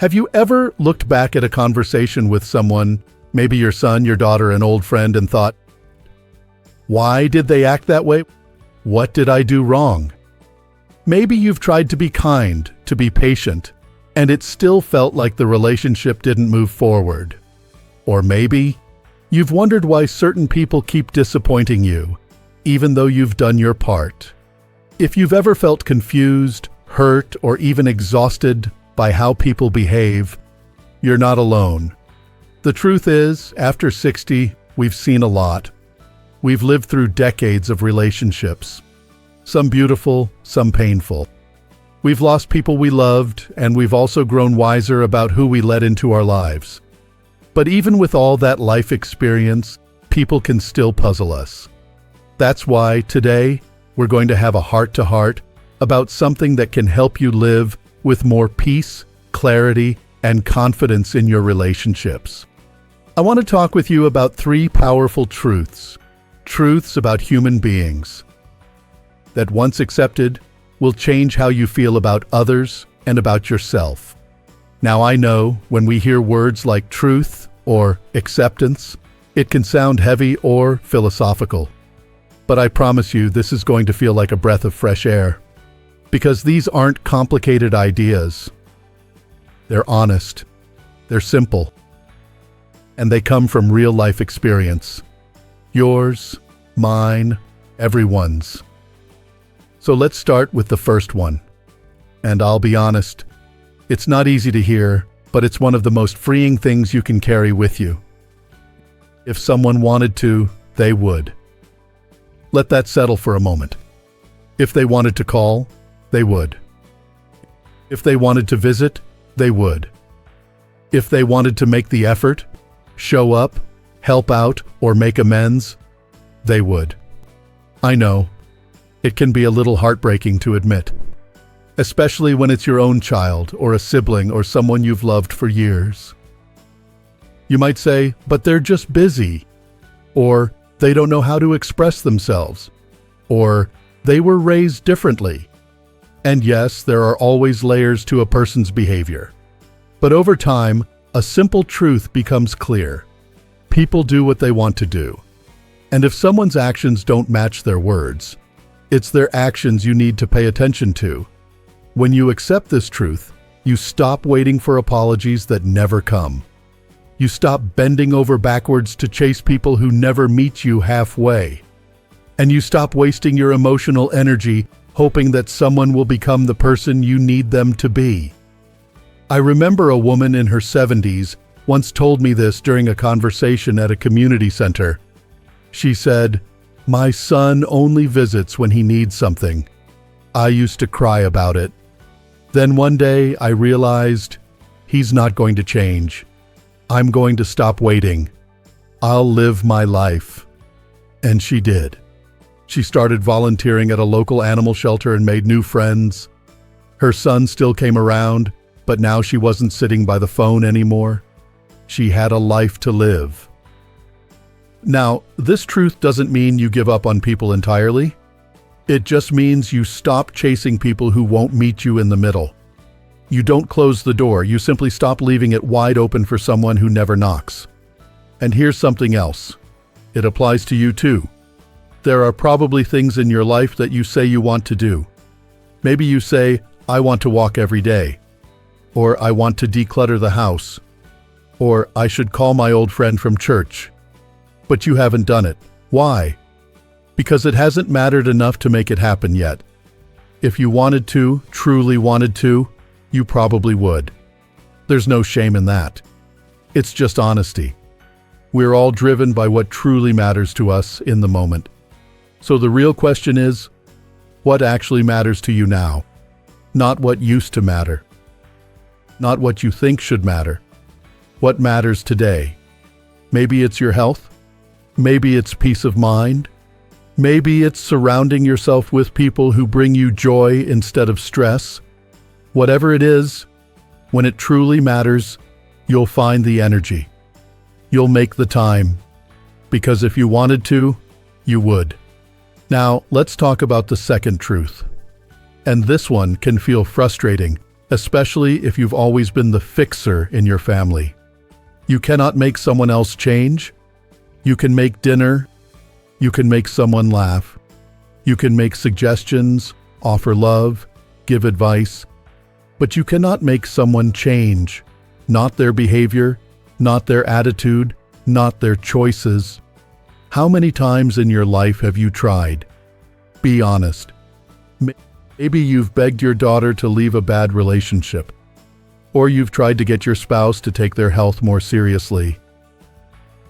Have you ever looked back at a conversation with someone, maybe your son, your daughter, an old friend, and thought, why did they act that way? What did I do wrong? Maybe you've tried to be kind, to be patient, and it still felt like the relationship didn't move forward. Or maybe you've wondered why certain people keep disappointing you, even though you've done your part. If you've ever felt confused, hurt, or even exhausted by how people behave, you're not alone. The truth is, after 60, we've seen a lot. We've lived through decades of relationships, some beautiful, some painful. We've lost people we loved, and we've also grown wiser about who we let into our lives. But even with all that life experience, people can still puzzle us. That's why today we're going to have a heart-to-heart about something that can help you live with more peace, clarity, and confidence in your relationships. I want to talk with you about 3 powerful truths about human beings that, once accepted, will change how you feel about others and about yourself. Now, I know when we hear words like truth or acceptance, it can sound heavy or philosophical. But I promise you, this is going to feel like a breath of fresh air. Because these aren't complicated ideas. They're honest, they're simple, and they come from real-life experience. Yours, mine, everyone's. So let's start with the first one. And I'll be honest, it's not easy to hear, but it's one of the most freeing things you can carry with you. If someone wanted to, they would. Let that settle for a moment. If they wanted to call, they would. If they wanted to visit, they would. If they wanted to make the effort, show up, help out, or make amends, they would. I know, it can be a little heartbreaking to admit, especially when it's your own child or a sibling or someone you've loved for years. You might say, but they're just busy, or they don't know how to express themselves, or they were raised differently. And yes, there are always layers to a person's behavior. But over time, a simple truth becomes clear. People do what they want to do. And if someone's actions don't match their words, it's their actions you need to pay attention to. When you accept this truth, you stop waiting for apologies that never come. You stop bending over backwards to chase people who never meet you halfway. And you stop wasting your emotional energy hoping that someone will become the person you need them to be. I remember a woman in her 70s once told me this during a conversation at a community center. She said, "My son only visits when he needs something. I used to cry about it. Then one day I realized he's not going to change. I'm going to stop waiting. I'll live my life." And she did. She started volunteering at a local animal shelter and made new friends. Her son still came around, but now she wasn't sitting by the phone anymore. She had a life to live. Now, this truth doesn't mean you give up on people entirely. It just means you stop chasing people who won't meet you in the middle. You don't close the door, you simply stop leaving it wide open for someone who never knocks. And here's something else. It applies to you too. There are probably things in your life that you say you want to do. Maybe you say, I want to walk every day. Or I want to declutter the house. Or I should call my old friend from church. But you haven't done it. Why? Because it hasn't mattered enough to make it happen yet. If you wanted to, truly wanted to, you probably would. There's no shame in that. It's just honesty. We're all driven by what truly matters to us in the moment. So the real question is, what actually matters to you now? Not what used to matter. Not what you think should matter. What matters today? Maybe it's your health. Maybe it's peace of mind. Maybe it's surrounding yourself with people who bring you joy instead of stress. Whatever it is, when it truly matters, you'll find the energy. You'll make the time. Because if you wanted to, you would. Now, let's talk about the second truth. And this one can feel frustrating, especially if you've always been the fixer in your family. You cannot make someone else change. You can make dinner. You can make someone laugh. You can make suggestions, offer love, give advice. But you cannot make someone change. Not their behavior, not their attitude, not their choices. How many times in your life have you tried? Be honest. Maybe you've begged your daughter to leave a bad relationship. Or you've tried to get your spouse to take their health more seriously.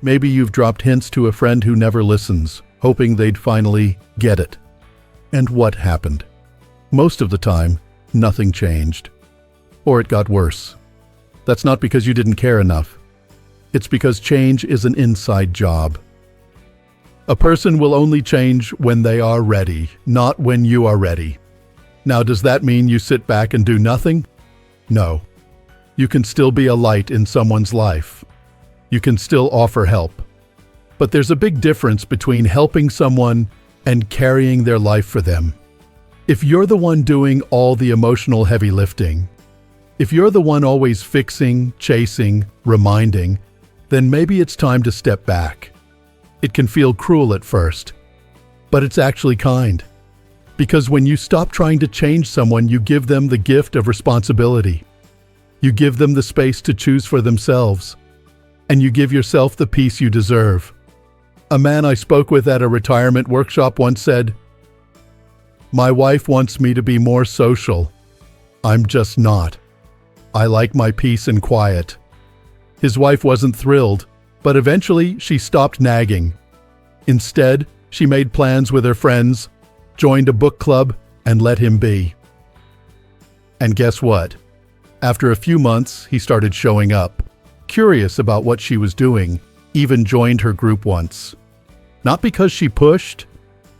Maybe you've dropped hints to a friend who never listens, hoping they'd finally get it. And what happened? Most of the time, nothing changed. Or it got worse. That's not because you didn't care enough. It's because change is an inside job. A person will only change when they are ready, not when you are ready. Now, does that mean you sit back and do nothing? No. You can still be a light in someone's life. You can still offer help. But there's a big difference between helping someone and carrying their life for them. If you're the one doing all the emotional heavy lifting, if you're the one always fixing, chasing, reminding, then maybe it's time to step back. It can feel cruel at first, but it's actually kind. Because when you stop trying to change someone, you give them the gift of responsibility. You give them the space to choose for themselves. And you give yourself the peace you deserve. A man I spoke with at a retirement workshop once said, "My wife wants me to be more social. I'm just not. I like my peace and quiet." His wife wasn't thrilled, but eventually she stopped nagging. Instead, she made plans with her friends, joined a book club, and let him be. And guess what? After a few months, he started showing up, curious about what she was doing, even joined her group once. Not because she pushed,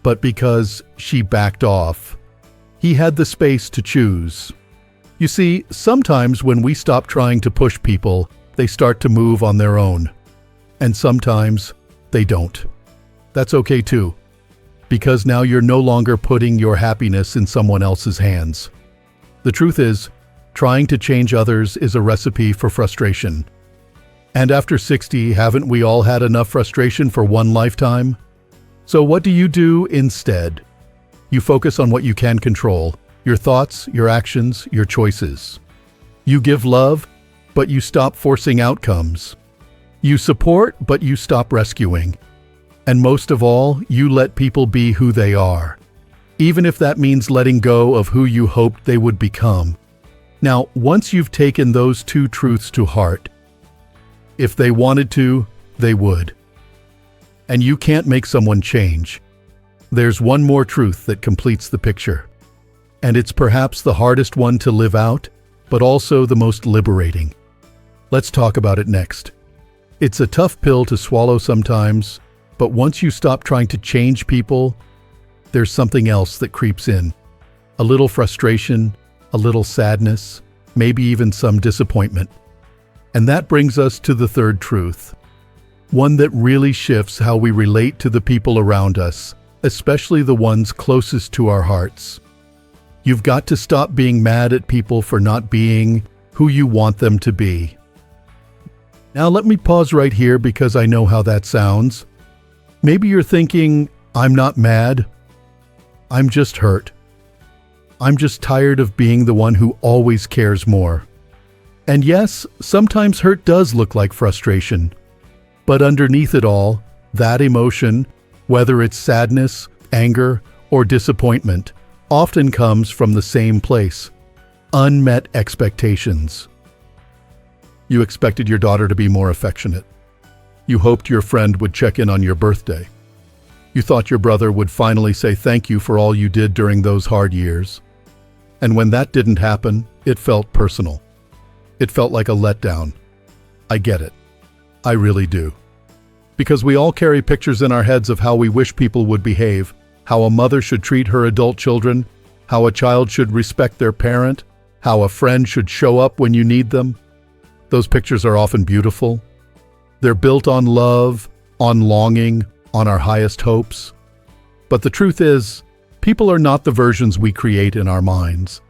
but because she backed off. He had the space to choose. You see, sometimes when we stop trying to push people, they start to move on their own. And sometimes they don't. That's okay too, because now you're no longer putting your happiness in someone else's hands. The truth is, trying to change others is a recipe for frustration. And after 60, haven't we all had enough frustration for one lifetime? So what do you do instead? You focus on what you can control, your thoughts, your actions, your choices. You give love, but you stop forcing outcomes. You support, but you stop rescuing. And most of all, you let people be who they are, even if that means letting go of who you hoped they would become. Now, once you've taken those two truths to heart, if they wanted to, they would. And you can't make someone change. There's one more truth that completes the picture. And it's perhaps the hardest one to live out, but also the most liberating. Let's talk about it next. It's a tough pill to swallow sometimes, but once you stop trying to change people, there's something else that creeps in. A little frustration, a little sadness, maybe even some disappointment. And that brings us to the third truth, one that really shifts how we relate to the people around us, especially the ones closest to our hearts. You've got to stop being mad at people for not being who you want them to be. Now let me pause right here because I know how that sounds. Maybe you're thinking, I'm not mad. I'm just hurt. I'm just tired of being the one who always cares more. And yes, sometimes hurt does look like frustration. But underneath it all, that emotion, whether it's sadness, anger, or disappointment, often comes from the same place: unmet expectations. You expected your daughter to be more affectionate. You hoped your friend would check in on your birthday. You thought your brother would finally say thank you for all you did during those hard years. And when that didn't happen, it felt personal. It felt like a letdown. I get it. I really do. Because we all carry pictures in our heads of how we wish people would behave, how a mother should treat her adult children, how a child should respect their parent, how a friend should show up when you need them. Those pictures are often beautiful. They're built on love, on longing, on our highest hopes. But the truth is, people are not the versions we create in our minds.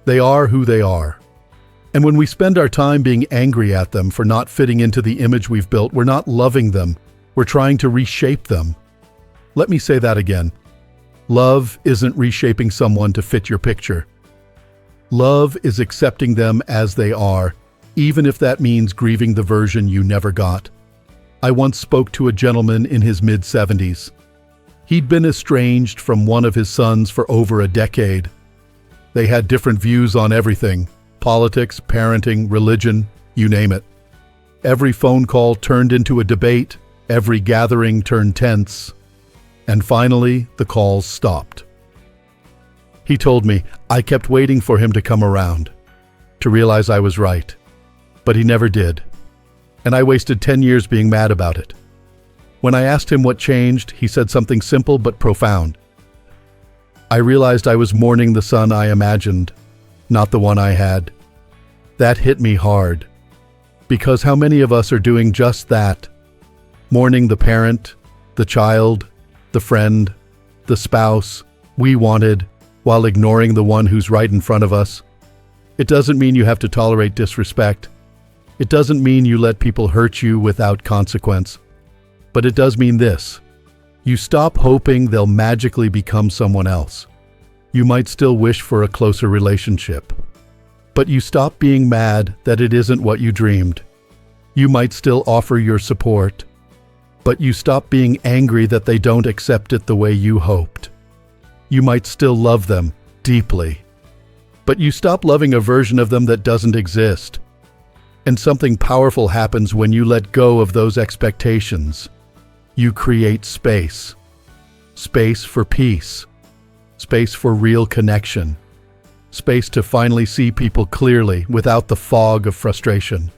They are who they are. And when we spend our time being angry at them for not fitting into the image we've built, we're not loving them, we're trying to reshape them. Let me say that again. Love isn't reshaping someone to fit your picture. Love is accepting them as they are, even if that means grieving the version you never got. I once spoke to a gentleman in his mid-70s. He'd been estranged from one of his sons for over a decade. They had different views on everything: politics, parenting, religion, you name it. Every phone call turned into a debate, every gathering turned tense, and finally the calls stopped. He told me, I kept waiting for him to come around, to realize I was right, but he never did, and I wasted 10 years being mad about it. When I asked him what changed, he said something simple but profound. I realized I was mourning the son I imagined, not the one I had. That hit me hard, because how many of us are doing just that? Mourning the parent, the child, the friend, the spouse we wanted, while ignoring the one who's right in front of us. It doesn't mean you have to tolerate disrespect. It doesn't mean you let people hurt you without consequence. But it does mean this: you stop hoping they'll magically become someone else. You might still wish for a closer relationship, but you stop being mad that it isn't what you dreamed. You might still offer your support, but you stop being angry that they don't accept it the way you hoped. You might still love them deeply, but you stop loving a version of them that doesn't exist. And something powerful happens when you let go of those expectations. You create space. Space for peace. Space for real connection. Space to finally see people clearly without the fog of frustration.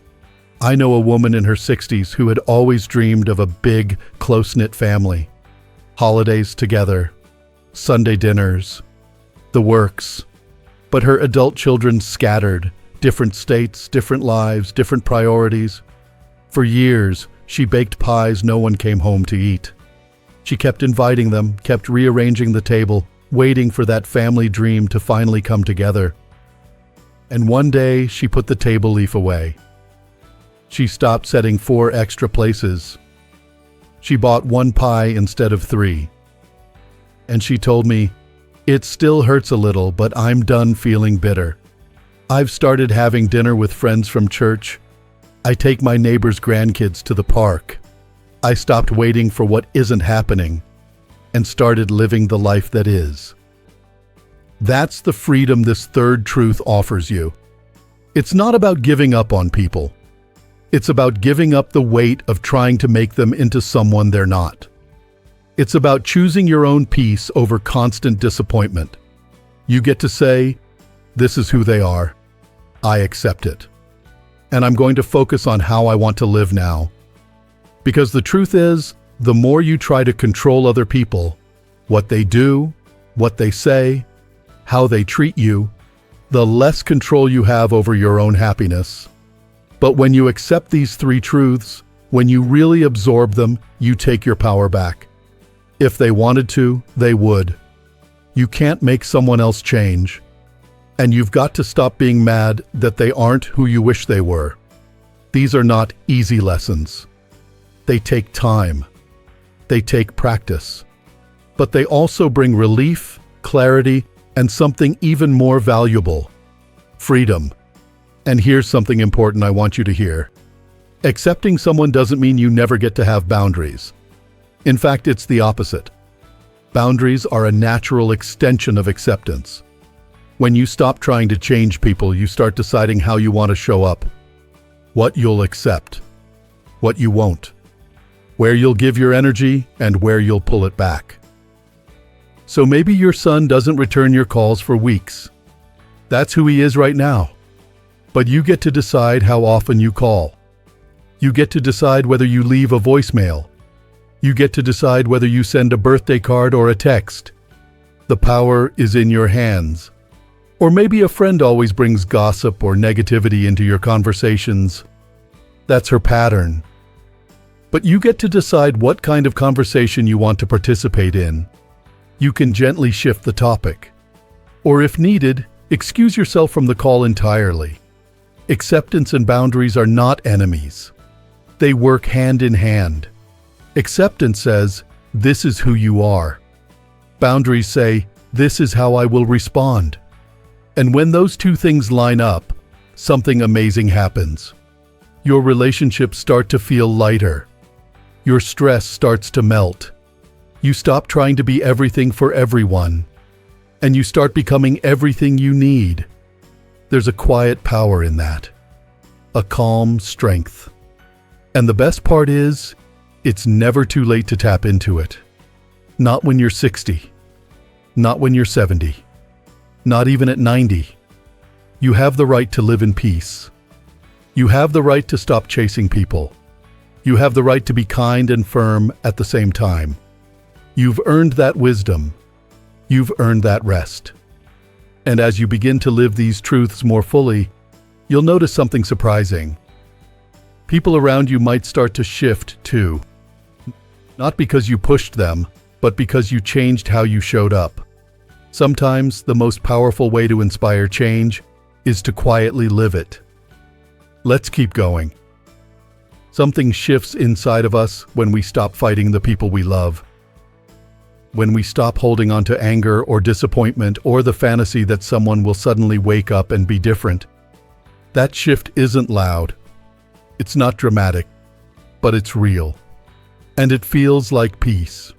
I know a woman in her 60s who had always dreamed of a big, close-knit family. Holidays together, Sunday dinners, the works. But her adult children scattered, different states, different lives, different priorities. For years, she baked pies no one came home to eat. She kept inviting them, kept rearranging the table, waiting for that family dream to finally come together. And one day, she put the table leaf away. She stopped setting 4 extra places. She bought 1 pie instead of 3. And she told me, "It still hurts a little, but I'm done feeling bitter. I've started having dinner with friends from church. I take my neighbor's grandkids to the park. I stopped waiting for what isn't happening and started living the life that is." That's the freedom this third truth offers you. It's not about giving up on people. It's about giving up the weight of trying to make them into someone they're not. It's about choosing your own peace over constant disappointment. You get to say, "This is who they are. I accept it. And I'm going to focus on how I want to live now." Because the truth is, the more you try to control other people, what they do, what they say, how they treat you, the less control you have over your own happiness. But when you accept these 3 truths, when you really absorb them, you take your power back. If they wanted to, they would. You can't make someone else change. And you've got to stop being mad that they aren't who you wish they were. These are not easy lessons. They take time. They take practice. But they also bring relief, clarity, and something even more valuable: freedom. And here's something important I want you to hear. Accepting someone doesn't mean you never get to have boundaries. In fact, it's the opposite. Boundaries are a natural extension of acceptance. When you stop trying to change people, you start deciding how you want to show up, what you'll accept, what you won't, where you'll give your energy, and where you'll pull it back. So maybe your son doesn't return your calls for weeks. That's who he is right now. But you get to decide how often you call. You get to decide whether you leave a voicemail. You get to decide whether you send a birthday card or a text. The power is in your hands. Or maybe a friend always brings gossip or negativity into your conversations. That's her pattern. But you get to decide what kind of conversation you want to participate in. You can gently shift the topic. Or if needed, excuse yourself from the call entirely. Acceptance and boundaries are not enemies. They work hand in hand. Acceptance says, "This is who you are." Boundaries say, "This is how I will respond." And when those two things line up, something amazing happens. Your relationships start to feel lighter. Your stress starts to melt. You stop trying to be everything for everyone, and you start becoming everything you need. There's a quiet power in that, a calm strength. And the best part is, it's never too late to tap into it. Not when you're 60, not when you're 70, not even at 90. You have the right to live in peace. You have the right to stop chasing people. You have the right to be kind and firm at the same time. You've earned that wisdom. You've earned that rest. And as you begin to live these truths more fully, you'll notice something surprising. People around you might start to shift too. Not because you pushed them, but because you changed how you showed up. Sometimes the most powerful way to inspire change is to quietly live it. Let's keep going. Something shifts inside of us when we stop fighting the people we love. When we stop holding on to anger or disappointment or the fantasy that someone will suddenly wake up and be different. That shift isn't loud. It's not dramatic, but it's real. And it feels like peace.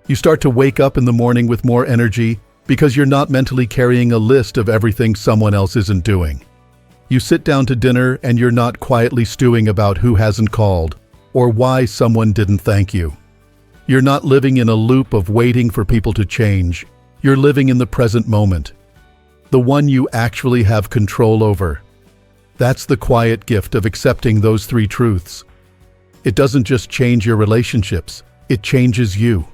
You start to wake up in the morning with more energy because you're not mentally carrying a list of everything someone else isn't doing. You sit down to dinner and you're not quietly stewing about who hasn't called or why someone didn't thank you. You're not living in a loop of waiting for people to change. You're living in the present moment, the one you actually have control over. That's the quiet gift of accepting those three truths. It doesn't just change your relationships, it changes you.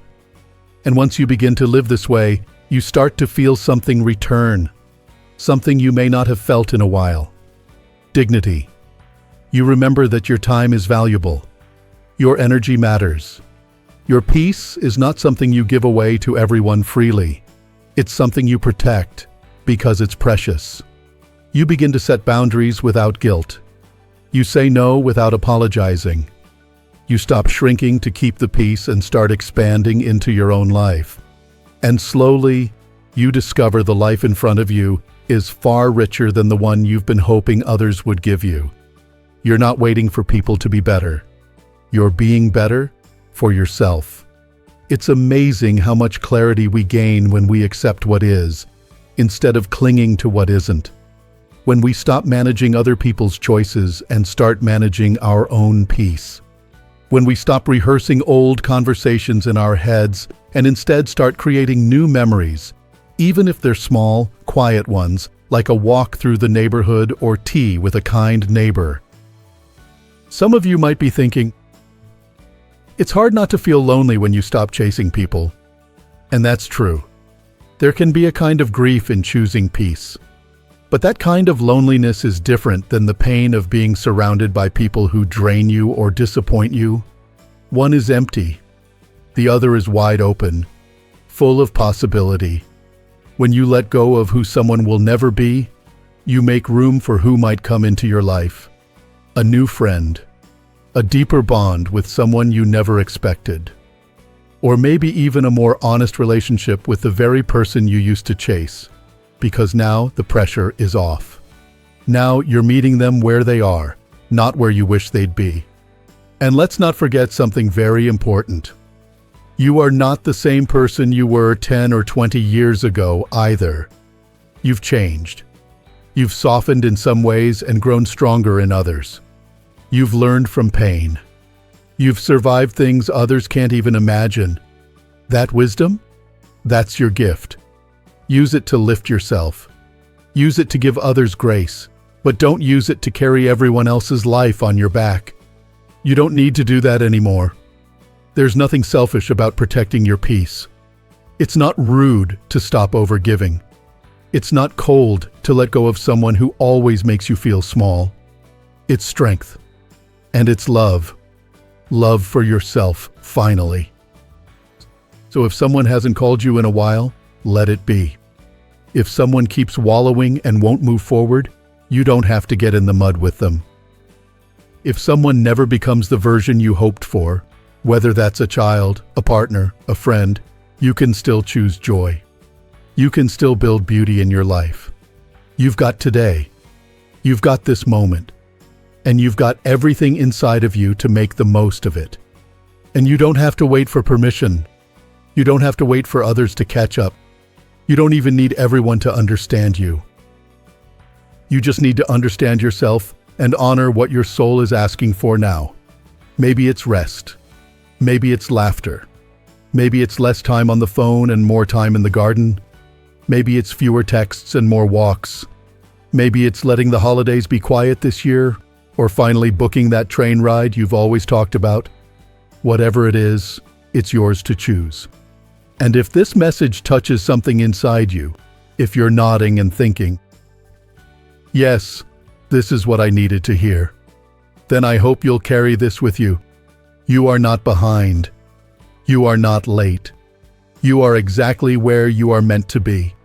And once you begin to live this way, you start to feel something return, something you may not have felt in a while. Dignity. You remember that your time is valuable. Your energy matters. Your peace is not something you give away to everyone freely. It's something you protect because it's precious. You begin to set boundaries without guilt. You say no without apologizing. You stop shrinking to keep the peace and start expanding into your own life. And slowly, you discover the life in front of you is far richer than the one you've been hoping others would give you. You're not waiting for people to be better. You're being better for yourself. It's amazing how much clarity we gain when we accept what is, instead of clinging to what isn't. When we stop managing other people's choices and start managing our own peace. When we stop rehearsing old conversations in our heads and instead start creating new memories, even if they're small, quiet ones, like a walk through the neighborhood or tea with a kind neighbor. Some of you might be thinking, it's hard not to feel lonely when you stop chasing people. And that's true. There can be a kind of grief in choosing peace. But that kind of loneliness is different than the pain of being surrounded by people who drain you or disappoint you. One is empty. The other is wide open, full of possibility. When you let go of who someone will never be, you make room for who might come into your life. A new friend, a deeper bond with someone you never expected. Or maybe even a more honest relationship with the very person you used to chase. Because now the pressure is off. Now you're meeting them where they are, not where you wish they'd be. And let's not forget something very important. You are not the same person you were 10 or 20 years ago either. You've changed. You've softened in some ways and grown stronger in others. You've learned from pain. You've survived things others can't even imagine. That wisdom? That's your gift. Use it to lift yourself. Use it to give others grace, but don't use it to carry everyone else's life on your back. You don't need to do that anymore. There's nothing selfish about protecting your peace. It's not rude to stop overgiving. It's not cold to let go of someone who always makes you feel small. It's strength. And it's love. Love for yourself, finally. So if someone hasn't called you in a while, let it be. If someone keeps wallowing and won't move forward, You don't have to get in the mud with them. If someone never becomes the version you hoped for, whether that's a child, a partner, a friend, you can still choose joy. You can still build beauty in your life. You've got today. You've got this moment. And you've got everything inside of you to make the most of it. And you don't have to wait for permission. You don't have to wait for others to catch up. You don't even need everyone to understand you. You just need to understand yourself and honor what your soul is asking for now. Maybe it's rest. Maybe it's laughter. Maybe it's less time on the phone and more time in the garden. Maybe it's fewer texts and more walks. Maybe it's letting the holidays be quiet this year, or finally booking that train ride you've always talked about. Whatever it is, it's yours to choose. And if this message touches something inside you, if you're nodding and thinking, "Yes, this is what I needed to hear," then I hope you'll carry this with you. You are not behind. You are not late. You are exactly where you are meant to be.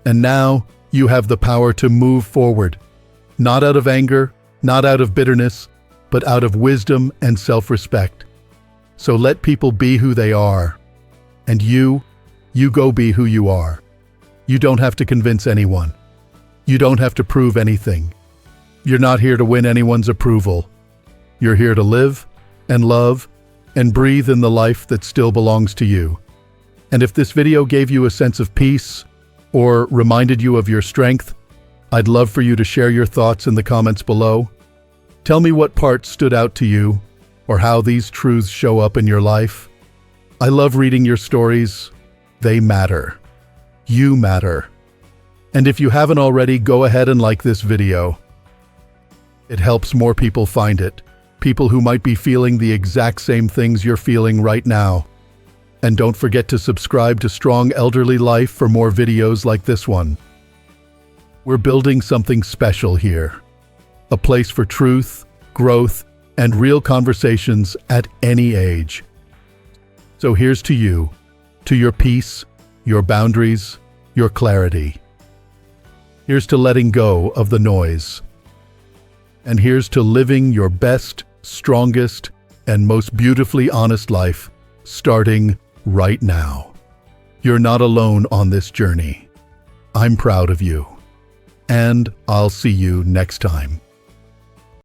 And now you have the power to move forward, not out of anger, not out of bitterness, but out of wisdom and self-respect. So let people be who they are. And you go be who you are. You don't have to convince anyone. You don't have to prove anything. You're not here to win anyone's approval. You're here to live and love and breathe in the life that still belongs to you. And if this video gave you a sense of peace or reminded you of your strength, I'd love for you to share your thoughts in the comments below. Tell me what parts stood out to you or how these truths show up in your life. I love reading your stories. They matter. You matter. And if you haven't already, go ahead and like this video. It helps more people find it. People who might be feeling the exact same things you're feeling right now. And don't forget to subscribe to Strong Elderly Life for more videos like this one. We're building something special here. A place for truth, growth, and real conversations at any age. So here's to you, to your peace, your boundaries, your clarity. Here's to letting go of the noise. And here's to living your best, strongest, and most beautifully honest life, starting right now. You're not alone on this journey. I'm proud of you. And I'll see you next time.